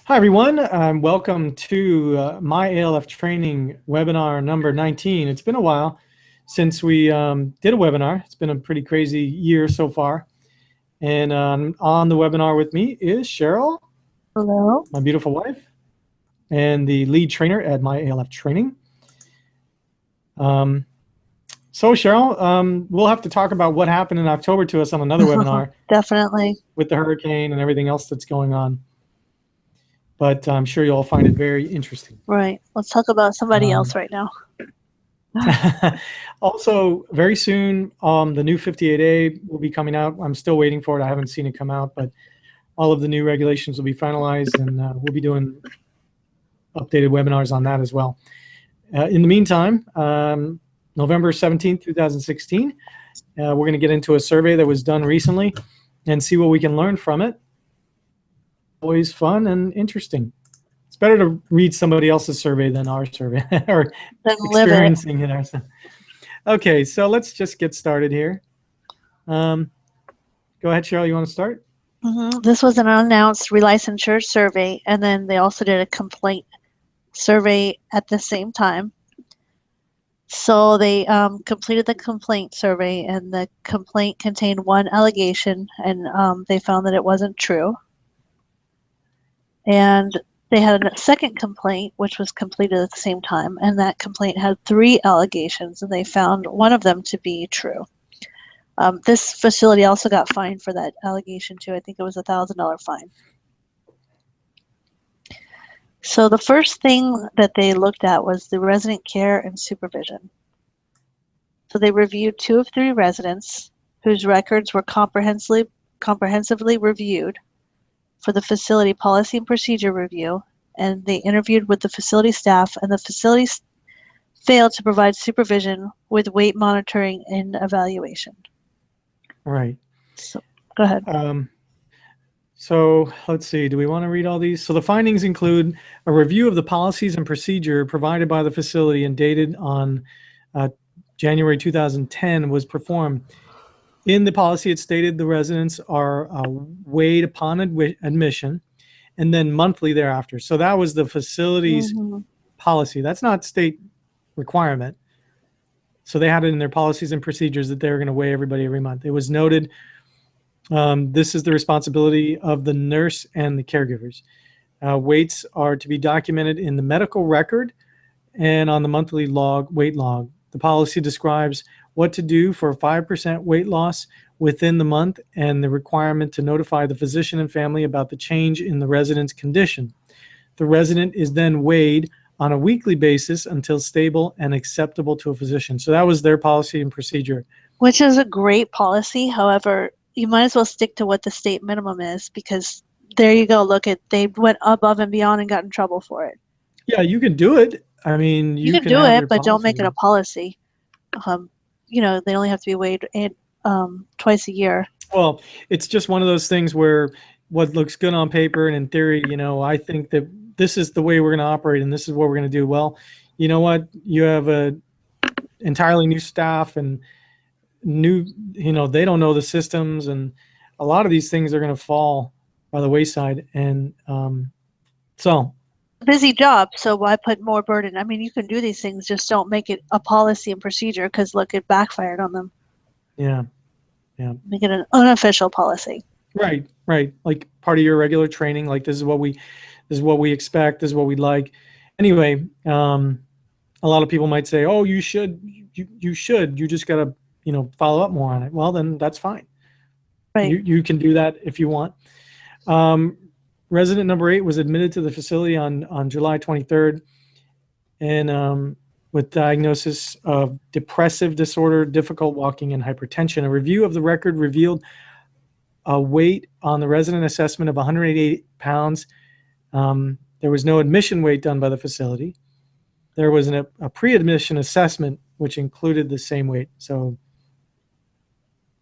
Hi, everyone. Welcome to my ALF Training webinar number 19. It's been a while since we did a webinar. It's been a pretty crazy year so far. And on the webinar with me is Cheryl. Hello. My beautiful wife, and the lead trainer at my ALF Training. So Cheryl, we'll have to talk about what happened in October to us on another webinar. Definitely. With the hurricane and everything else that's going on. But I'm sure you'll find it very interesting. Right. Let's talk about somebody else right now. Also, very soon, the new 58A will be coming out. I'm still waiting for it. I haven't seen it come out, but all of the new regulations will be finalized, and we'll be doing updated webinars on that as well. In the meantime, November 17th, 2016, we're going to get into a survey that was done recently and see what we can learn from it. Always fun and interesting. It's better to read somebody else's survey than our survey or experiencing it ourselves. Okay, so let's just get started here. Go ahead, Cheryl, you want to start? This was an unannounced relicensure survey, and then they also did a complaint survey at the same time. So they completed the complaint survey, and the complaint contained one allegation, and they found that it wasn't true. And they had a second complaint, which was completed at the same time, and that complaint had 3 allegations, and they found one of them to be true. This facility also got fined for that allegation too. I think it was a $1,000 fine. So the first thing that they looked at was the resident care and supervision. So they reviewed 2 of 3 residents whose records were comprehensively reviewed for the facility policy and procedure review, and they interviewed with the facility staff, and the facility failed to provide supervision with weight monitoring and evaluation. Right. So go ahead. So let's see, do we want to read all these? So the findings include a review of the policies and procedure provided by the facility and dated on January 2010 was performed. In the policy, it stated the residents are weighed upon admission and then monthly thereafter. So that was the facility's policy. That's not state requirement. So they had it in their policies and procedures that they were going to weigh everybody every month. It was noted this is the responsibility of the nurse and the caregivers. Weights are to be documented in the medical record and on the monthly weight log. The policy describes what to do for a 5% weight loss within the month and the requirement to notify the physician and family about the change in the resident's condition. The resident is then weighed on a weekly basis until stable and acceptable to a physician. So that was their policy and procedure. Which is a great policy. However, you might as well stick to what the state minimum is, because there you go. Look, they went above and beyond and got in trouble for it. Yeah, you can do it. I mean, you can do it, but don't make it a policy. You know, they only have to be weighed twice a year. Well, it's just one of those things where what looks good on paper and in theory, you know, I think that this is the way we're going to operate and this is what we're going to do. Well, you know what? You have a entirely new staff and new, you know, they don't know the systems, and a lot of these things are going to fall by the wayside. And so busy job, so why put more burden? I mean, you can do these things, just don't make it a policy and procedure, because look, it backfired on them. Yeah. Make it an unofficial policy. Right. Like part of your regular training, like this is what we expect, this is what we'd like. Anyway, a lot of people might say, oh, you should, you just got to, you know, follow up more on it. Well, then that's fine. Right. You can do that if you want. Resident number 8 was admitted to the facility on July 23rd, and with diagnosis of depressive disorder, difficult walking, and hypertension. A review of the record revealed a weight on the resident assessment of 188 pounds. There was no admission weight done by the facility. There was a pre-admission assessment, which included the same weight. So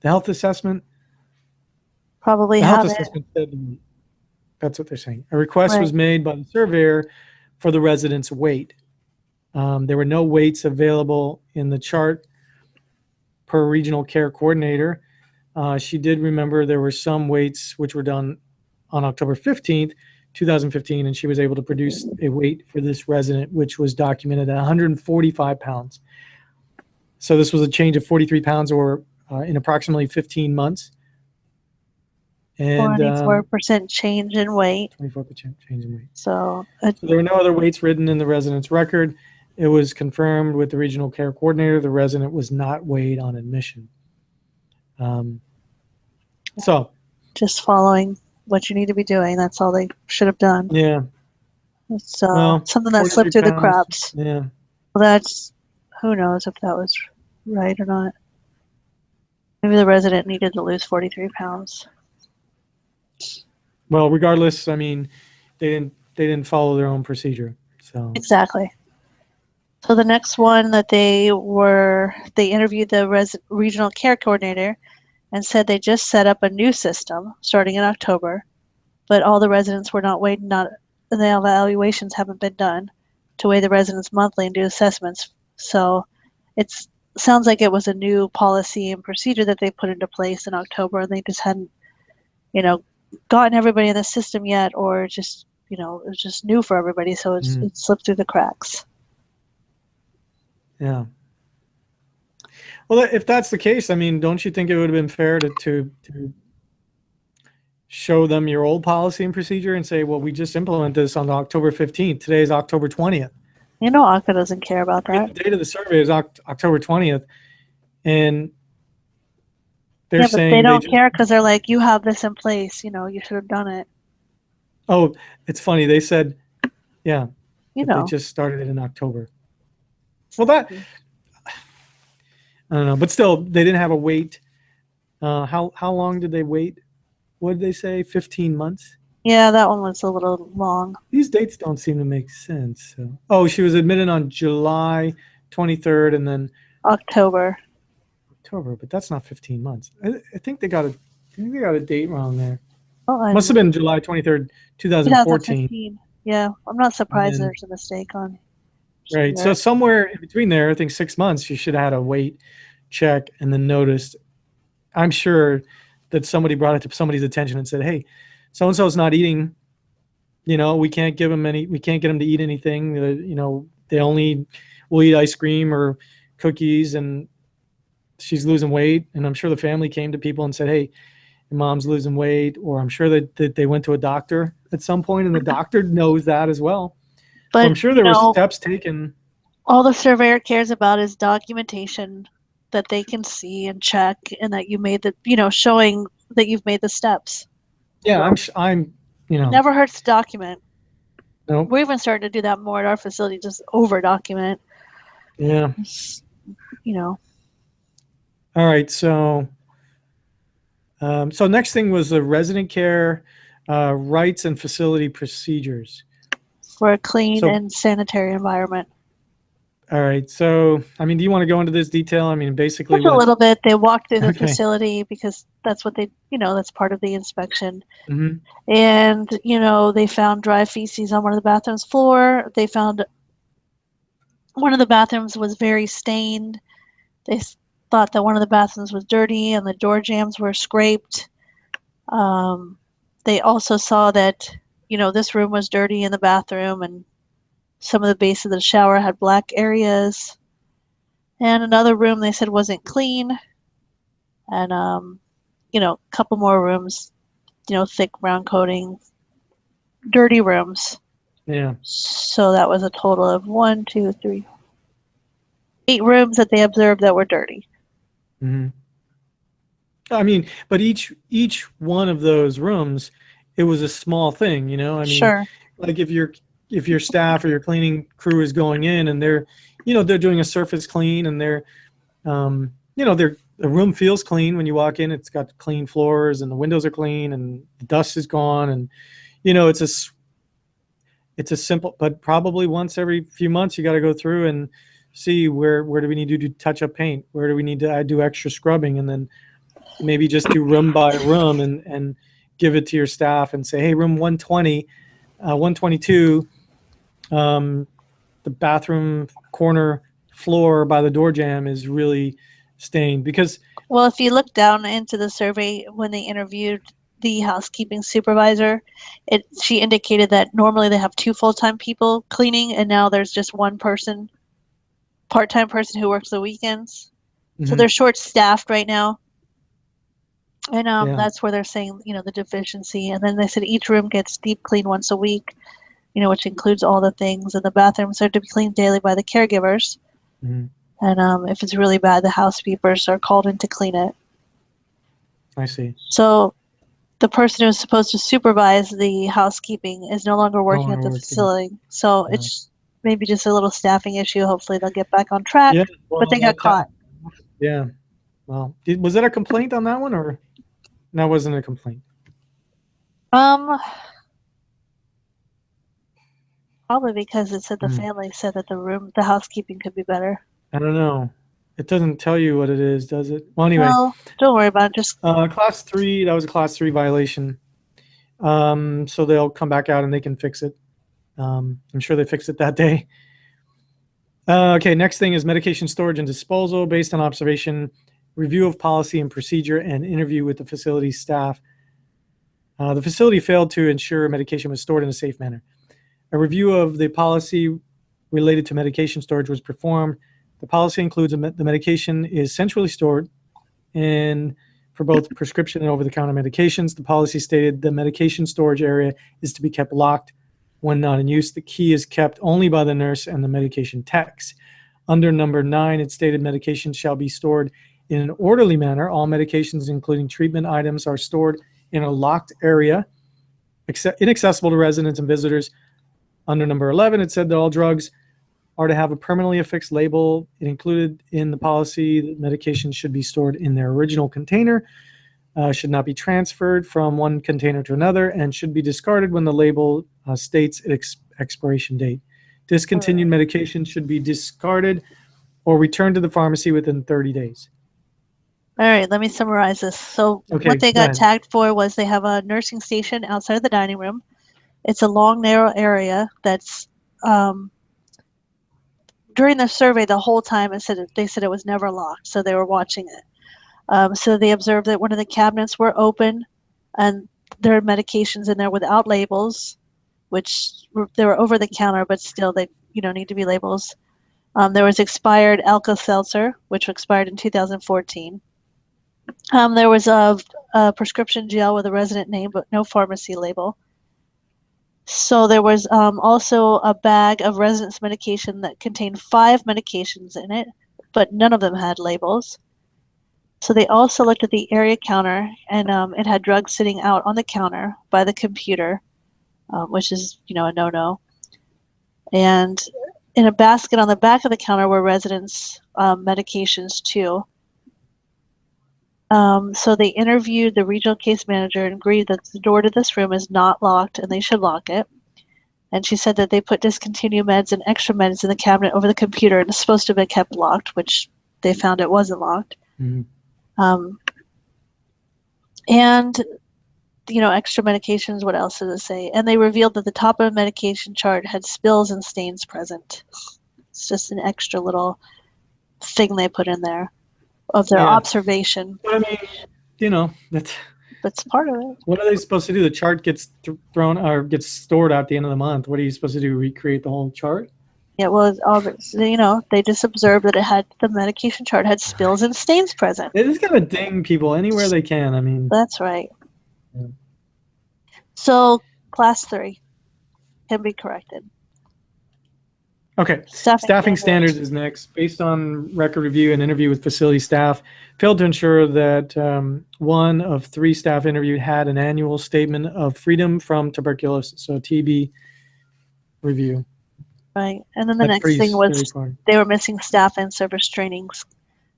the health assessment, probably the have health assessment said, that's what they're saying. A request was made by the surveyor for the resident's weight. There were no weights available in the chart per regional care coordinator. She did remember there were some weights which were done on October 15th 2015, and she was able to produce a weight for this resident, which was documented at 145 pounds. So this was a change of 43 pounds or in approximately 15 months. And 24% change in weight. 24% change in weight. So there were no other weights written in the resident's record. It was confirmed with the regional care coordinator. The resident was not weighed on admission. So just following what you need to be doing. That's all they should have done. Yeah. So something that slipped through the cracks. Yeah. Well, that's, who knows if that was right or not. Maybe the resident needed to lose 43 pounds. Well, regardless, I mean, they didn't follow their own procedure. So exactly. So the next one that they interviewed the regional care coordinator and said they just set up a new system starting in October, but all the residents were not weighed, and the evaluations haven't been done to weigh the residents monthly and do assessments. So it sounds like it was a new policy and procedure that they put into place in October, and they just hadn't, gotten everybody in the system yet, or just, it was just new for everybody, so it slipped through the cracks. Yeah. Well, if that's the case, I mean, don't you think it would have been fair to show them your old policy and procedure and say, well, we just implemented this on October 15th. Today is October 20th. ACA doesn't care about that. The date of the survey is October 20th. And they're saying they don't care because they're like, you have this in place. You should have done it. Oh, it's funny. They said, yeah, they just started it in October. Well, I don't know, but still, they didn't have a wait. How long did they wait? What did they say? 15 months? Yeah, that one was a little long. These dates don't seem to make sense. So. Oh, she was admitted on July 23rd and then October, but that's not 15 months. I think they got a date wrong there. Oh, must have been July 23rd, 2014. Yeah, I'm not surprised there's a mistake on. Right. So somewhere in between there, I think 6 months, you should have had a weight check and then noticed. I'm sure that somebody brought it to somebody's attention and said, hey, so-and-so's not eating, we can't get them to eat anything. They only will eat ice cream or cookies, and she's losing weight. And I'm sure the family came to people and said, hey, your mom's losing weight. Or I'm sure that they went to a doctor at some point, and the doctor knows that as well. But so I'm sure there were steps taken. All the surveyor cares about is documentation that they can see and check, and that you made showing that you've made the steps. Yeah, I'm Never hurts to document. Nope. We're even starting to do that more at our facility, just over document. Yeah. All right. So next thing was the resident care rights and facility procedures. For a clean and sanitary environment. All right. So, do you want to go into this detail? Basically just a little bit. They walked through the facility because that's what they, that's part of the inspection. Mm-hmm. And, they found dry feces on one of the bathrooms floor. They found one of the bathrooms was very stained. They thought that one of the bathrooms was dirty and the door jambs were scraped. They also saw that, this room was dirty in the bathroom, and some of the base of the shower had black areas. And another room they said wasn't clean. And, a couple more rooms, thick brown coating, dirty rooms. Yeah. So that was a total of 8 rooms that they observed that were dirty. Mm-hmm. But each one of those rooms, it was a small thing, Sure. Like if your staff or your cleaning crew is going in and they're doing a surface clean, and the room feels clean when you walk in. It's got clean floors and the windows are clean and the dust is gone, and it's a simple, but probably once every few months you got to go through and see where do we need to do touch up paint, where do we need to do extra scrubbing, and then maybe just do room by room and give it to your staff and say, hey, room 120, 122, the bathroom corner floor by the door jamb is really stained. Because, well, if you look down into the survey when they interviewed the housekeeping supervisor, she indicated that normally they have 2 full-time people cleaning, and now there's just 1 person, part-time person who works the weekends. So they're short-staffed right now. And that's where they're saying, the deficiency. And then they said each room gets deep cleaned once a week, which includes all the things. And the bathrooms are to be cleaned daily by the caregivers. And if it's really bad, the housekeepers are called in to clean it. I see. So the person who's supposed to supervise the housekeeping is no longer working at the facility. So it's maybe just a little staffing issue. Hopefully they'll get back on track. Yeah, well, but they got caught. Yeah. Well, was that a complaint on that one, or that wasn't a complaint? Probably because it said the family said that the housekeeping could be better. I don't know. It doesn't tell you what it is, does it? Well, anyway. No, don't worry about it. Just Class 3. That was a Class 3 violation. So they'll come back out and they can fix it. I'm sure they fixed it that day. Okay, next thing is medication storage and disposal based on observation, review of policy and procedure, and interview with the facility staff. The facility failed to ensure medication was stored in a safe manner. A review of the policy related to medication storage was performed. The policy includes the medication is centrally stored and for both prescription and over-the-counter medications. The policy stated the medication storage area is to be kept locked when not in use. The key is kept only by the nurse and the medication techs. Under number 9, it stated medication shall be stored in an orderly manner. All medications, including treatment items, are stored in a locked area, inaccessible to residents and visitors. Under number 11, it said that all drugs are to have a permanently affixed label. It included in the policy that medications should be stored in their original container, should not be transferred from one container to another, and should be discarded when the label states its expiration date. Discontinued medication should be discarded or returned to the pharmacy within 30 days. All right, let me summarize this. So what they got tagged for was they have a nursing station outside of the dining room. It's a long, narrow area that's during the survey the whole time they said it was never locked, so they were watching it. So they observed that one of the cabinets were open and there are medications in there without labels, which they were over the counter, but still they need to be labels. There was expired Alka-Seltzer, which expired in 2014. There was a prescription gel with a resident name, but no pharmacy label. So there was also a bag of residence medication that contained 5 medications in it, but none of them had labels. So they also looked at the area counter, and it had drugs sitting out on the counter by the computer, which is, a no-no. And in a basket on the back of the counter were residents' medications too. So they interviewed the regional case manager and agreed that the door to this room is not locked and they should lock it. And she said that they put discontinued meds and extra meds in the cabinet over the computer and it's supposed to have been kept locked, which they found it wasn't locked. And, extra medications, what else does it say? And they revealed that the top of the medication chart had spills and stains present. It's just an extra little thing they put in there of their observation. But I mean, that's part of it. What are they supposed to do? The chart gets thrown or gets stored at the end of the month. What are you supposed to do? Recreate the whole chart? Yeah, well, they just observed that the medication chart had spills and stains present. They just gotta ding people anywhere they can. I mean, that's right. Yeah. So, class 3 can be corrected. Okay. Staffing standards is next. Based on record review and interview with facility staff, failed to ensure that 1 of 3 staff interviewed had an annual statement of freedom from tuberculosis, so TB review. Right. And then the next thing was they were missing staff and service trainings.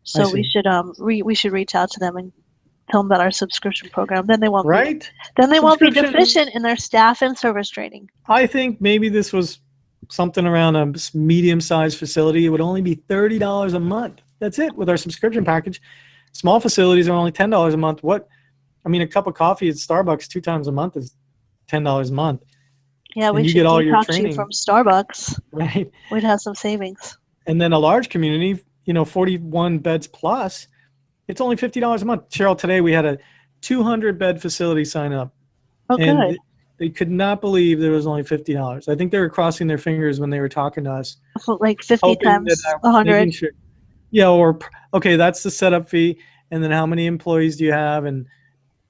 So we should reach out to them and tell them about our subscription program. Then they won't be deficient in their staff and service training. I think maybe this was something around a medium-sized facility. It would only be $30 a month. That's it with our subscription package. Small facilities are only $10 a month. A cup of coffee at Starbucks 2 times a month is $10 a month. Yeah, we should get all your training from Starbucks. Right. We'd have some savings. And then a large community, 41 beds plus, it's only $50 a month. Cheryl, today we had a 200 bed facility sign up. Oh, good. And they could not believe there was only $50. I think they were crossing their fingers when they were talking to us. Like 50 hoping times that 100. Sure. Yeah, or okay, that's the setup fee, and then how many employees do you have? And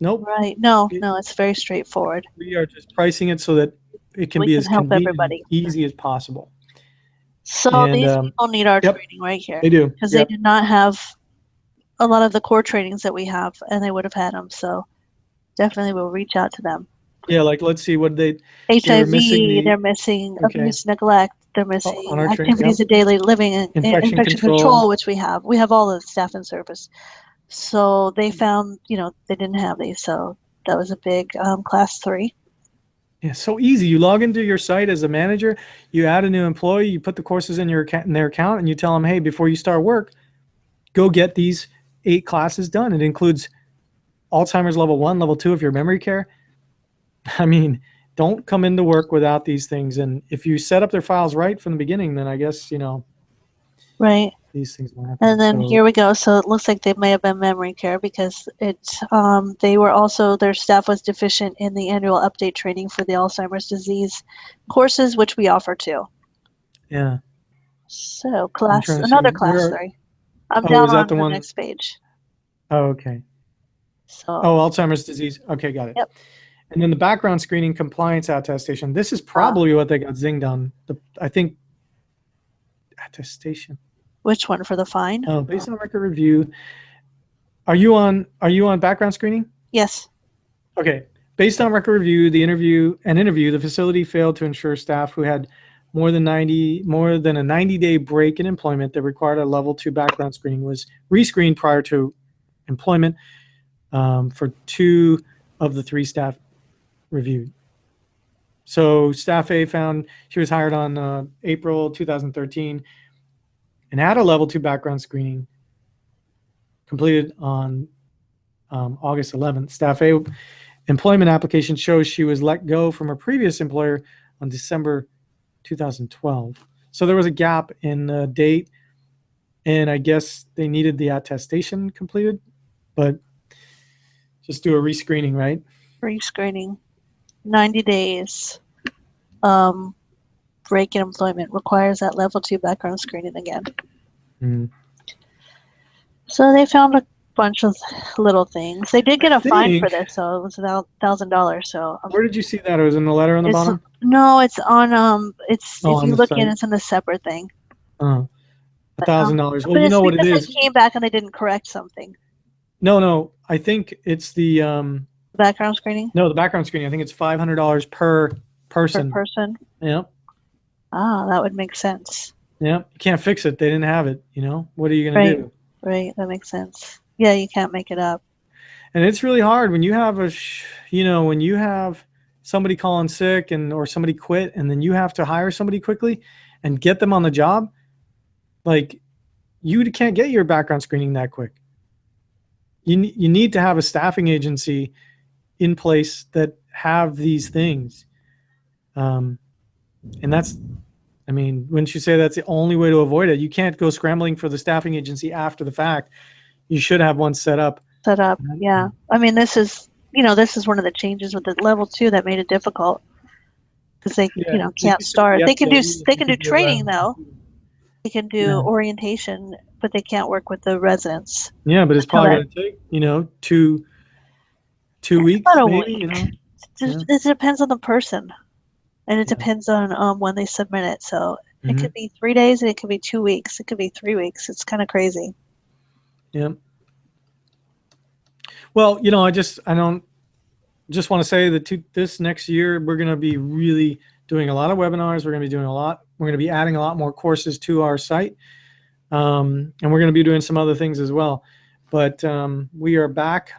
nope. Right. No, it's very straightforward. We are just pricing it so that it can We be can as help convenient everybody. and easy as possible. So And these people need our yep, training right here. they do. Because Yep. they did not have a lot of the core trainings that we have, and they would have had them. So definitely we'll reach out to them. Yeah, like let's see what they HIV, missing they're missing okay. abuse, neglect, they're missing on our activities yep. of daily living, and Infection infection control, which we have. We have all the staff and service. So they found, they didn't have these. So that was a big class 3. Yeah, so easy. You log into your site as a manager, you add a new employee, you put the courses in their account, and you tell them, hey, before you start work, go get these 8 classes done. It includes Alzheimer's level 1, level 2 if you're memory care. I mean, don't come into work without these things. And if you set up their files right from the beginning, then I guess, right. These things will happen. And then here we go. So it looks like they may have been memory care because they were also, their staff was deficient in the annual update training for the Alzheimer's disease courses, which we offer too. Yeah. So another class 3. I'm down on the next page. Oh, okay. So. Oh, Alzheimer's disease. Okay, got it. Yep. And then the background screening compliance attestation. This is probably what they got zinged on. I think attestation. Which one for the fine? Oh, based on record review. Are you on background screening? Yes. Okay. Based on record review, the facility failed to ensure staff who had more than a 90-day break in employment that required a level 2 background screening was rescreened prior to employment for 2 of the 3 staff reviewed. So staff A found she was hired on April 2013 and had a level 2 background screening completed on August 11th. Staff A employment application shows she was let go from her previous employer on December 2012. So there was a gap in the date, and I guess they needed the attestation completed, but just do a rescreening, right? Rescreening. 90 days. Break in employment requires that level 2 background screening again. Mm. So they found a bunch of little things. They did get a fine for this, so it was $1,000. So where did you see that? It was in the letter on the bottom? No, it's on if you look in, it's in the separate thing. $1,000. Well, you know what it is. They came back and they didn't correct something. No. I think it's the background screening. No, the background screening. I think it's $500 per person. Per person. Yeah. Ah, that would make sense. Yeah, you can't fix it. They didn't have it. What are you going to do? Right, that makes sense. Yeah, you can't make it up. And it's really hard when you have when you have somebody calling sick or somebody quit, and then you have to hire somebody quickly and get them on the job. Like, you can't get your background screening that quick. You need to have a staffing agency in place that have these things. And that's, wouldn't you say that's the only way to avoid it? You can't go scrambling for the staffing agency after the fact. You should have one set up. Yeah. This is one of the changes with the level 2 that made it difficult because they, can't start. They can do training though. They can do orientation, but they can't work with the residents. Yeah, but it's probably going to take, 2 weeks, maybe. It depends on the person, and it depends on when they submit it. So it could be 3 days, and it could be 2 weeks. It could be 3 weeks. It's kind of crazy. Yeah. Well, I don't just want to say that this next year we're going to be really doing a lot of webinars. We're going to be adding a lot more courses to our site. And we're going to be doing some other things as well. But we are back.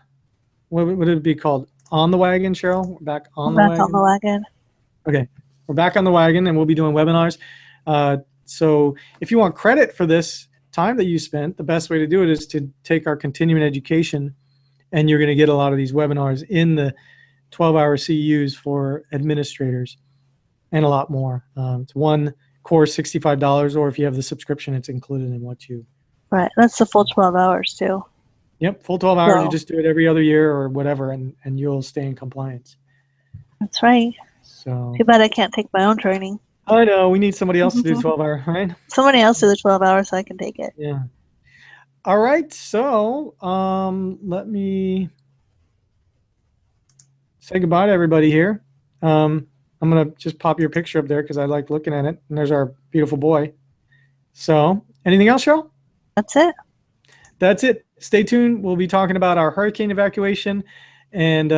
What would it be called? On the wagon, Cheryl? We're back on the wagon. Okay. We're back on the wagon, and we'll be doing webinars. So if you want credit for this time that you spent, the best way to do it is to take our continuing education, and you're going to get a lot of these webinars in the 12-hour CEUs for administrators and a lot more. It's one course, $65, or if you have the subscription, it's included in what you... Right. That's the full 12 hours too. Yep, full 12 hours. You So just do it every other year or whatever, and you'll stay in compliance. that's right. So Too bad I can't take my own training. I know we need somebody else to do 12-hour, right? Somebody else do the 12 hours so I can take it. Yeah. All right. So let me say goodbye to everybody here. I'm gonna just pop your picture up there because I like looking at it. And there's our beautiful boy. So anything else, Cheryl? That's it. That's it. Stay tuned. We'll be talking about our hurricane evacuation and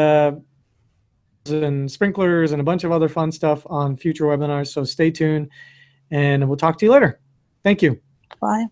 sprinklers and a bunch of other fun stuff on future webinars. So stay tuned, and we'll talk to you later. Thank you. Bye.